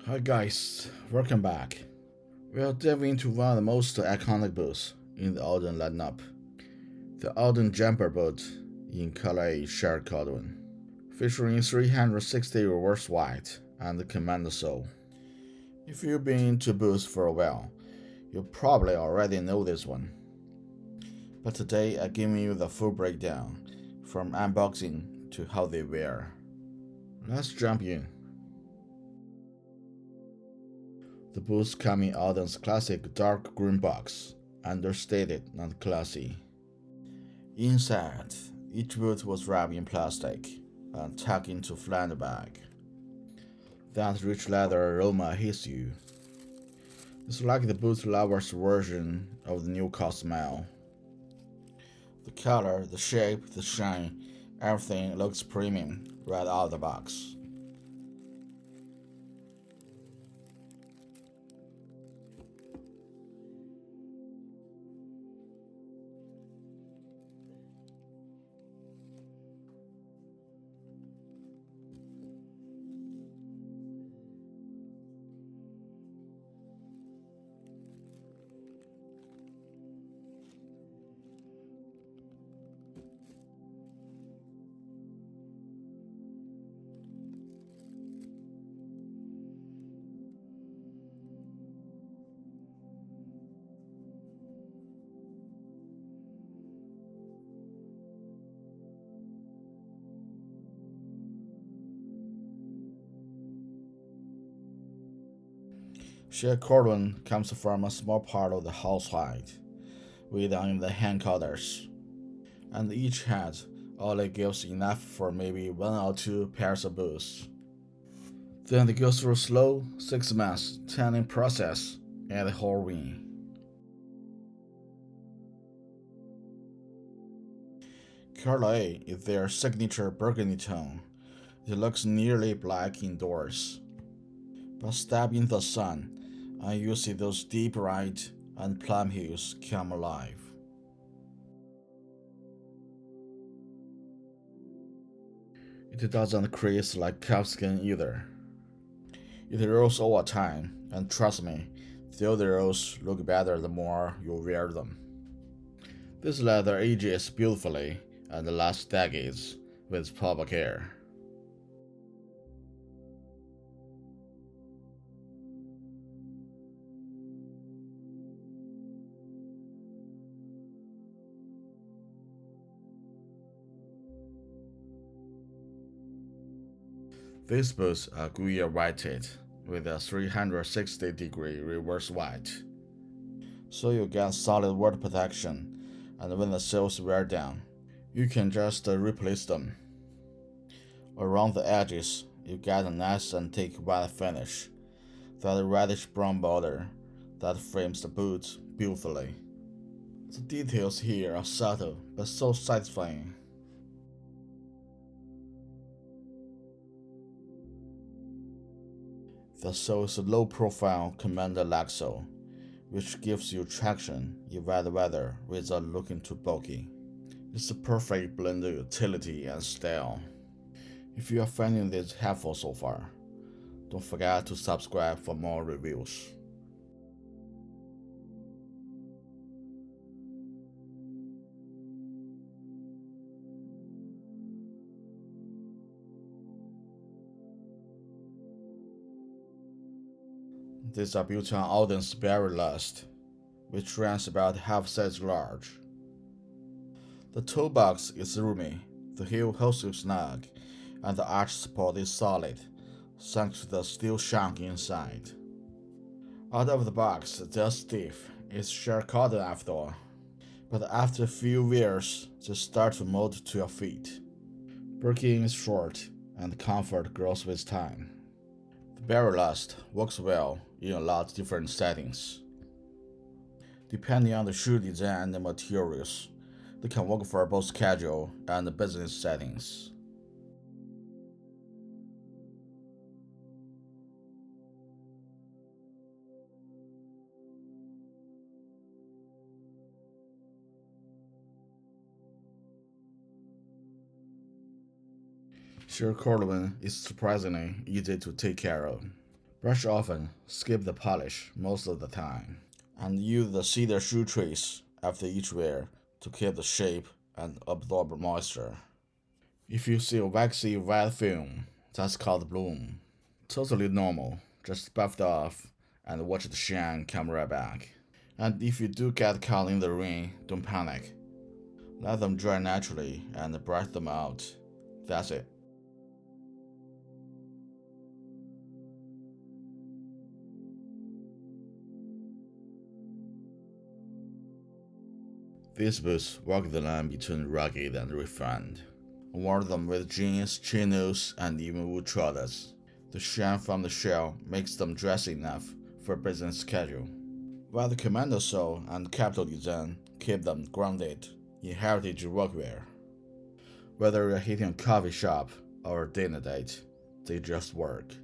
Hi guys, welcome back. We'll dive into one of the most iconic boots in the Alden lineup, the Alden Jumper Boot in color Shell Cordovan, featuring 360 reverse white and the commando sole. If you've been into boots for a while, you probably already know this one. But today I'm giving you the full breakdown, from unboxing to how they wear. Let's jump in. The boots come in Alden's classic dark green box, understated and classy. Inside, each boot was wrapped in plastic and tucked into a flannel bag. That rich leather aroma hits you. It's like the boot lover's version of the new car smell. The color, the shape, the shine, everything looks premium right out of the box. Shell Cordovan comes from a small part of the household, way down in the hindquarters, and each head only gives enough for maybe one or two pairs of boots. Then they go through a slow 6 months tanning process at the whole wing. Color A is their signature burgundy tone. It looks nearly black indoors, but step in the sun and you see those deep red and plum hues come alive. It doesn't crease like calfskin either. It rolls over time, and trust me, the other rolls look better the more you wear them. This leather ages beautifully and lasts decades with proper care. These boots are Gruyere whited with a 360-degree reverse white, so you get solid water protection, and when the soles wear down, you can just replace them. Around the edges, you get a nice and thick white finish, that reddish brown border that frames the boot beautifully. The details here are subtle but so satisfying. The sole is a low-profile commando leg sole, which gives you traction in wet weather without looking too bulky. It's a perfect blend of utility and style. If you are finding this helpful so far, don't forget to subscribe for more reviews. These are built on Alden's Barrie lust, which runs about half size large. The toe box is roomy, the heel holds you snug, and the arch support is solid, thanks to the steel shank inside. Out of the box, they're stiff. It's Shell Cordovan after all. But after a few wears, they start to mold to your feet. Breaking is short, and comfort grows with time. The Barrie lust works well in a lot of different settings. Depending on the shoe design and the materials, they can work for both casual and business settings. Shell Cordovan is surprisingly easy to take care of. Brush often, skip the polish most of the time, and use the cedar shoe trace after each wear to keep the shape and absorb moisture. If you see a waxy wet film, that's called bloom. Totally normal, just buff it off and watch the shine come right back. And if you do get caught in the rain, don't panic. Let them dry naturally and brush them out. That's it. These boots walk the line between rugged and refined. Wear them with jeans, chinos, and even wood trousers. The shine from the shell makes them dressy enough for a business schedule, while the commando sole and capital design keep them grounded in heritage workwear. Whether you're hitting a coffee shop or a dinner date, they just work.